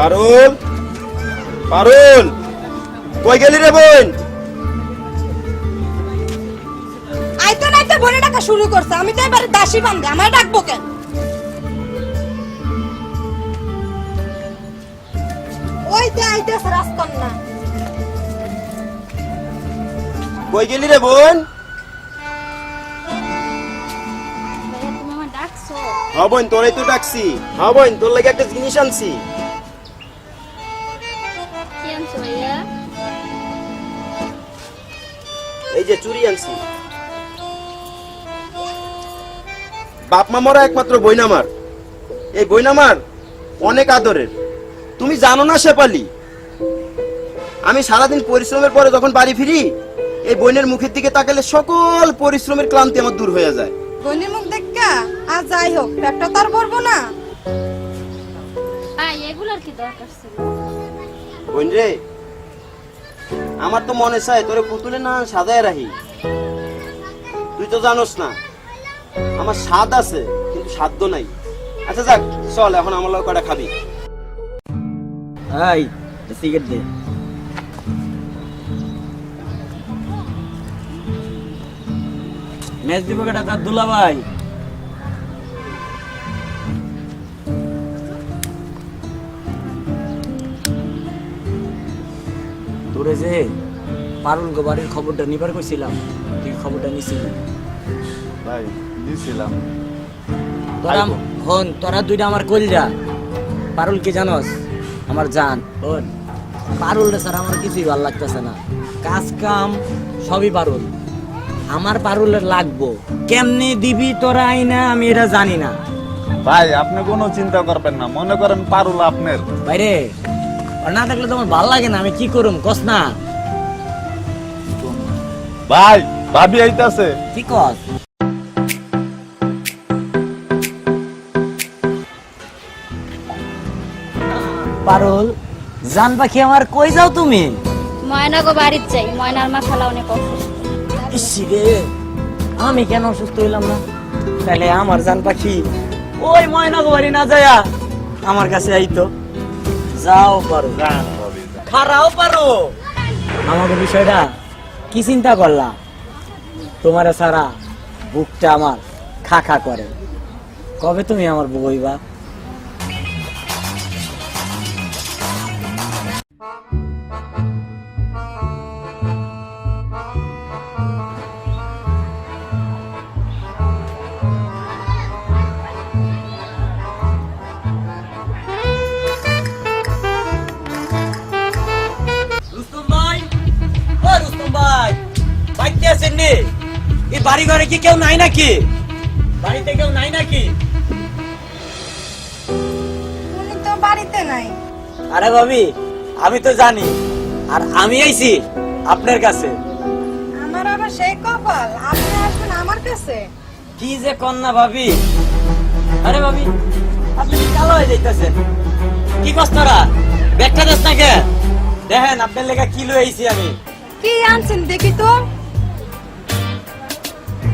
পারুল, পারুল, কই গেলি রে বোন? আইতে নাইতে বলে ডাকা শুরু করছে। আমি তো এবারে দাসী বান্ধে, আমার ডাকবো কেন? ওই যে আইতেছে রাজকন্যা। কই গেলি রে বোন? ভাইয়া তুমি আমার ডাকছো? হ্যাঁ বোন, তোরাই তো ডাকছি। হ্যাঁ বোন, তোর লাগে একটা জিনিস আনছি। কি আনছো ভাইয়া? এই যে চুরি আনছি। বাপ মা মরা একমাত্র বোন আমার। এই বোন আমার অনেক আদরের। তুমি জানো না শেফালি, আমি সারাদিন পরিশ্রমের পরে যখন বাড়ি ফিরি, এই বোনের মুখের দিকে তাকালে সকল পরিশ্রমের ক্লান্তি আমার দূর হয়ে যায়। বোনের মুখ দেখা আর যাই হোক, পেটটা তো আর ভরবো না। ভাই এগুলার কি দরকার ছিল? বোন রে, আমার তো মনে চায় তোরে পুতুলে না সাজায় রাখি। তুই তো জানোস না আমার স্বাদ আছে কিন্তু সাধ্য নাই। আচ্ছা যাক, চল এখন আমার লগে কটা খাবি। এই সিগারেট দে। মেজ দিব কেটা তার দুলা ভাই। তোরে যে পারুল গো বাড়ির খবরটা নিবার কইছিলাম, তুই খবরটা নিছিলি? ভাই দিছিলাম। তোরা হন, তোরা দুইটা আমার কইলরা। পারুল কি জানোস? আমার জান। হন, পারুল রে স্যার আমার কিছুই ভালো লাগতেছে না। কাজ কাম সবই পারুল, আমার পারুলের লাগবো। কেমনে দিবি তোরা আইনা আমি এটা জানি না। ভাই আপনি কোনো চিন্তা করবেন না, মনে করেন পারুল আপনার। বাইরে আর না থাকলে তো আমার ভালো লাগে না, আমি কি করুম কস না? ভাই ভাবি আইতাছে। কি কস? পারুল জান পাখি আমার, কই যাও তুমি? ময়না গো বাড়ির চাই, ময়নার মাথালা অনেক অসুস্থ। ইসি রে, আমি কেন অসুস্থ হইলাম না? তাহলে আমার জান পাখি ওই ময়না বাড়ি না যায়া আমার কাছে আইতো। যাও পারো, যান ভাবি যান। খারাও পারো। আমাকে বিষয়টা কি চিন্তা করলা? তোমার সারা বুকটা আমার খা খা করে। কবে তুমি আমার বউ হইবা? রুস্তম ভাই, ও রুস্তম ভাই, বাইতে আছেন নি? এই বাড়ি ঘরে কি কেউ নাই নাকি? বাড়িতে কেউ নাই নাকি? উনি তো বাড়িতে নাই। আরে ভাবি, আমি তো জানি, আর আমি আইছি আপনার কাছে। আমার আবার সেই কপাল, আপনি আসবেন আমার কাছে। কি যে কন্যা ভাবি। আরে ভাবি, আপনি কি কালো হয়ে যাইতেছেন? কি কষ্টরা ব্যাগটা দেশ না কে? দেখেন আপনার লেখা কি লই আইছি আমি। কি আনছেন দেখি তো।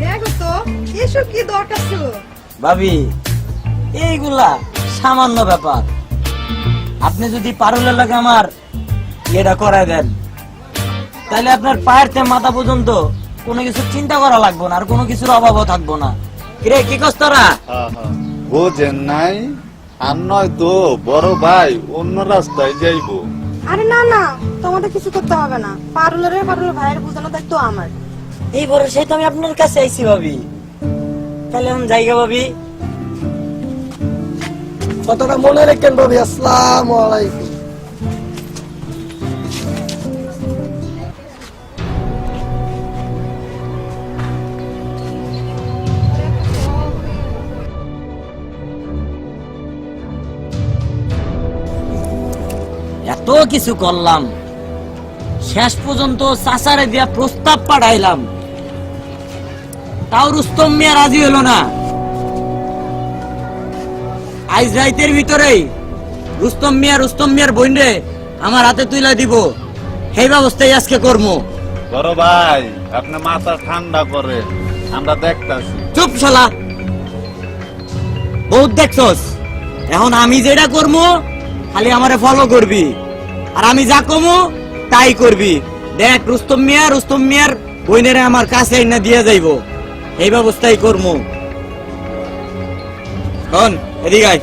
দেখো তো এসব কি দরকার ছিল। ভাবি এইগুলা সামান্য ব্যাপার। আপনি যদি পারুলের লাগে আমার এটা করায় দেন, তাহলে আপনার পায়ের থেকে মাথা পর্যন্ত কোনো কিছু চিন্তা করা লাগবে না, আর কোনো কিছুর অভাবও থাকবো না। কিরে কি কষ্টরা? বুঝেন নাই? আর নয় তো বড় ভাই অন্য রাস্তায় যাইবো। আরে না না, তোমাদের কিছু করতে হবে না। পারুলের ভাইয়ের বোঝানো দায়িত্ব আমার। এই ভরসায় তো আমি আপনার কাছে আইছি ভাবি। তাহলে আমি জায়গা ভাবি, কথাটা মনে রাখেন ভাবি। আসসালামু আলাইকুম। এত কিছু করলাম, শেষ পর্যন্ত চাচারে দিয়া প্রস্তাব পাঠাইলাম, তাও রুস্তম মিয়া রাজি হলো না। আজ রাইতের ভিতরেই রুস্তম মিয়ার বোন রে আমার হাতে তুলে দিব, সেই ব্যবস্থাই আজকে করবো। বড় ভাই আপনি মাথা ঠান্ডা করে, আমরা দেখতাছি। চুপ শালা, বহুত দেখছস। এখন আমি যেটা করবো খালি আমারে ফলো করবি আর আমি যা কমু তাই করবি। দেখ রুস্তম মিয়ার বইনেরে আমার কাছে এনে দিয়ে যাইবো, এই ব্যবস্থাই করমু। শোন এদিকে আয়।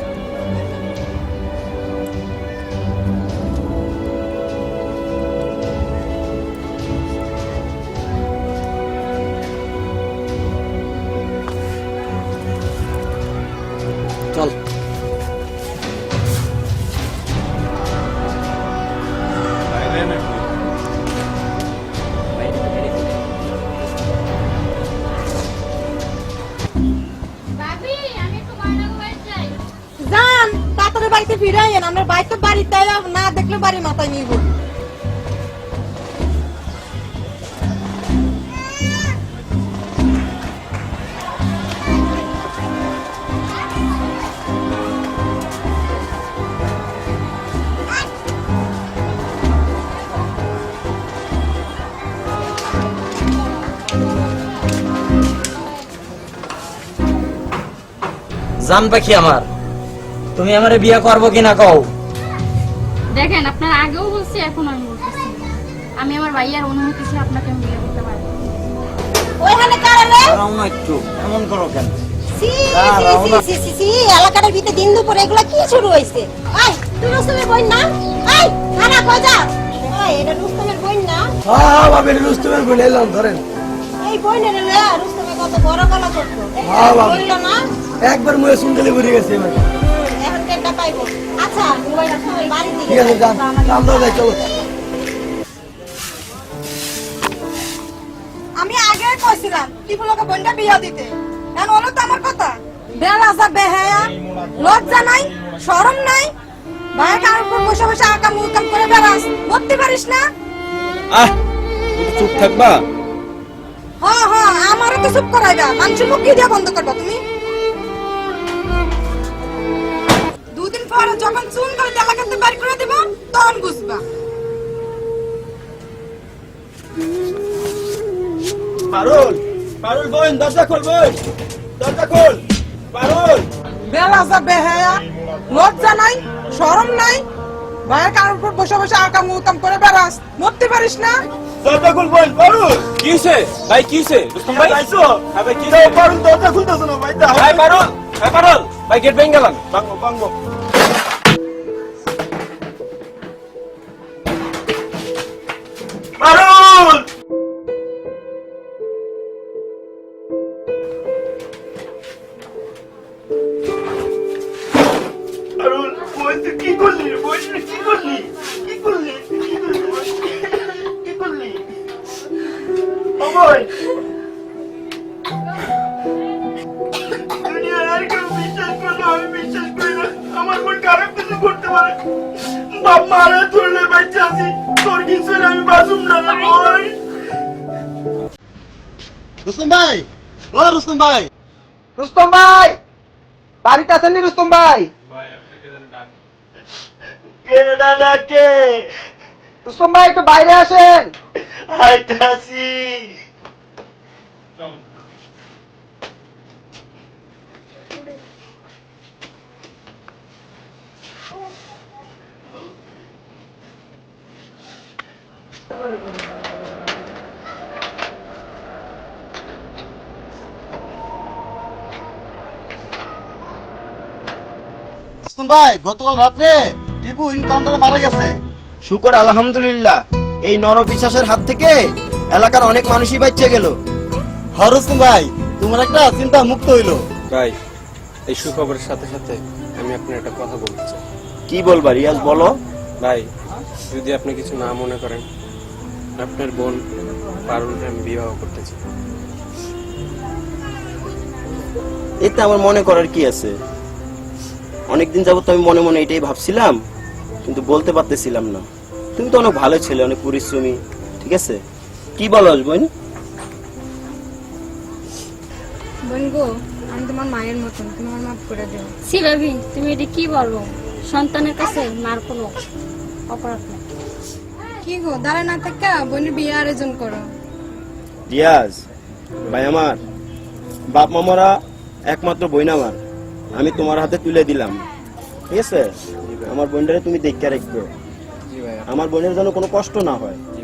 চল যান তাড়াতাড়ি বাড়িতে ফিরে আইয়েন, আমরা বাড়িতে বাড়িতে না দেখলে বাড়ি মাথায় নিয়ে ঘুরবো। জান পাখি আমার, তুমি আমারে বিয়ে করবো কিনা কও? দেখেন আপনার আগেও বলছি এখন আমি বলতেছি, আমি আমার ভাইয়ার অনুমতি ছিল আপনাকে আমি বিয়ে করতে পারি। ওইখানে কারণে দাঁড়াও না একটু, এমন করো কেন? এলাকাটার ভিতরে দিন দুপুর এগুলা কি শুরু হয়েছে? তুই রুস্তমের বোন না? খানা খোঁজা এটা রুস্তমের বোন না? হ্যাঁ ভাবি, রুস্তমের বোন এলাম, ধরেন। এই বোনের রুস্তমে কত বড় গলা করতো, হ্যাঁ বাবা। বললো না? একবার মুয়ে শুনতে ঘুরে গেছে এবার। এখন কেনটা পাইবো? আচ্ছা বাড়ি ঠিক দিকে আছে, যান আমরাও যাই, চলো। আমি আগে কইছিলাম টিপুলকে বোনটা বিয়া দিতে, এখন হলো তো আমার কথা। বেলাজা বেহায়া, লজ্জা নাই, শরম নাই, ভাই কার উপর বসে বসে আকাম উকাম করে বেড়াস, বলতে পারিস না? চুপ থাকবা। হ্যাঁ আমারও তো চুপ করাইবা, মানুষের মুখ কি দিয়ে বন্ধ করবা তুমি? দুদিন পর যখন চুন করে এলাকাতে বাড়ি করে দিব তখন বুঝবা। পারুল বোন, দরজা খোল বোন, দরজা খোল। পারুল, বেলাজা বেহায়া, লজ্জা নাই, শরম নাই, ভাইয়ের কার উপর বসে বসে আকাম উকাম করে বেড়াস, মরতে পারিস না? দরজা খোল বোন। পারুল, কি হইছে ভাই? কি হইছে রুস্তম ভাই? আইছো? হ্যাঁ ভাই কি এই পারুল দরজা খুলতেছ না ভাই, দাও। ভাই পারুল, হ্যাঁ পারুল ভাই গেট ভেঙে গেলাম। ভাঙবো। পারুল, পারুল, বোন তুই কি করলি? বোন তুই কি করলি? কি করলি? কি করলি? ও বোন, দুনিয়ার আর কেউ বিশ্বাস করলো, আমি বিশ্বাস করি না। আমার বোন খারাপ কিছু করতে পারে। বাপ মারা ধরলে বাচ্চা আছি, তোর কিছু আমি বাঁচুম না রে বোন। রুস্তম ভাই, ও রুস্তম ভাই, রুস্তম ভাই, বাড়িতে আছেন নি রুস্তম ভাই? কে ডাকে? রুস্তম ভাই একটু বাইরে আসেন। আইতাছি। রুস্তম ভাই, গতকাল রাত্রে টিপু ইনকাউন্টারে মারা গেছে। শুকর আলহামদুলিল্লাহ, এই নরপিশাচের হাত থেকে এলাকার অনেক মানুষই বাঁচে গেল। হ্যাঁ রুস্তম ভাই, তোমার একটা চিন্তা মুক্ত হইলো। ভাই এই সুখবরের সাথে সাথে আমি আপনার একটা কথা বলতে চাই। কি বলবা রিয়াজ, বলো। ভাই যদি আপনি কিছু না মনে করেন, আপনার বোন পারুলকে আমি বিবাহ করতে চাই। এতে আমার মনে করার কি আছে? অনেকদিন যাবত আমি মনে মনে এটাই ভাবছিলাম, কিন্তু বলতে পারতেছিলাম না। তুমি তো অনেক ভালো ছেলে, অনেক পরিশ্রমী, ঠিক আছে? কি বলো বোন? বোন গো, আমি তোমার মায়ের মতন, তুমি আমার মাফ করে দিও। সি ভাবি, তুমি এটা কি বলো? সন্তানের কাছে মার কোনো অপরাধ নেই। কি গো, দাঁড়ায় না থেকে বোনের বিয়ে আয়োজন করো। রিয়াজ ভাই আমার, বাপ মামারা একমাত্র বোন আমার, আমি তোমার হাতে তুলে দিলাম। ঠিক আছে? জি ভাই। আমার বোনটারে তুমি দেখে রাখবে, জি ভাইয়া। আমার বোনের যেন কোনো কষ্ট না হয়। জি